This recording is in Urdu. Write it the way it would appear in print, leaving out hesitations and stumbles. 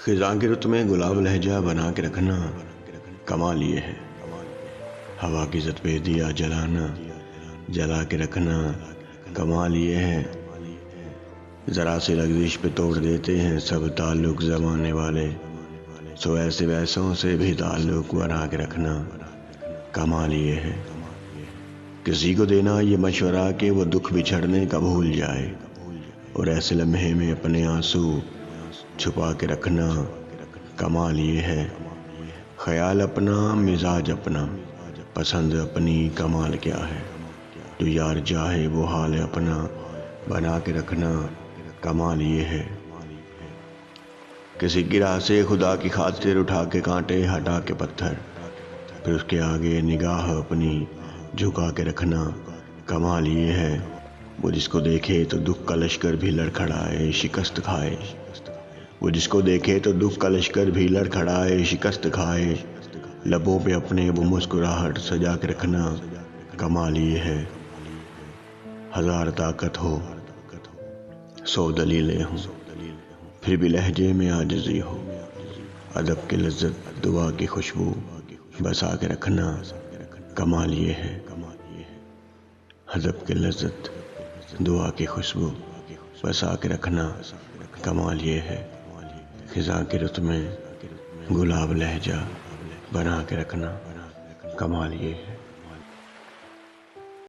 خزاں کی رت میں گلاب لہجہ بنا کے رکھنا کمال یہ ہے۔ ہوا کی زد پہ دیا جلانا جلا کے رکھنا کمال یہ ہے۔ ذرا سی لغزش پہ توڑ دیتے ہیں سب تعلق زمانے والے، سو ایسے ویسوں سے بھی تعلق بنا کے رکھنا کمال یہ ہے۔ کسی کو دینا یہ مشورہ کہ وہ دکھ بچھڑنے کا بھول جائے، اور ایسے لمحے میں اپنے آنسو چھپا کے رکھنا کمال یہ ہے۔ خیال اپنا، مزاج اپنا، پسند اپنی، کمال کیا ہے۔ تو یار چاہے وہ حال اپنا بنا کے رکھنا کمال یہ ہے۔ کسی کی راہ سے خدا کی خاطر اٹھا کے کانٹے ہٹا کے پتھر، پھر اس کے آگے نگاہ اپنی جھکا کے رکھنا کمال یہ ہے۔ وہ جس کو دیکھے تو دکھ کا لشکر بھی لڑکھڑائے شکست کھائے، وہ جس کو دیکھے تو دکھ کا لشکر بھی لڑکھڑائے شکست کھائے، لبوں پہ اپنے وہ مسکراہٹ سجا کے رکھنا کمال یہ ہے۔ ہزار طاقت ہو، 100 دلیلیں ہوں، پھر بھی لہجے میں عاجزی ہو، ادب کی لذت دعا کی خوشبو بسا کے رکھنا کمال یہ ہے۔ ادب کی لذت دعا کی خوشبو بسا کے رکھنا کمال یہ ہے۔ خزاں کی رت میں گلاب لہجہ بنا کے رکھنا کمال یہ ہے۔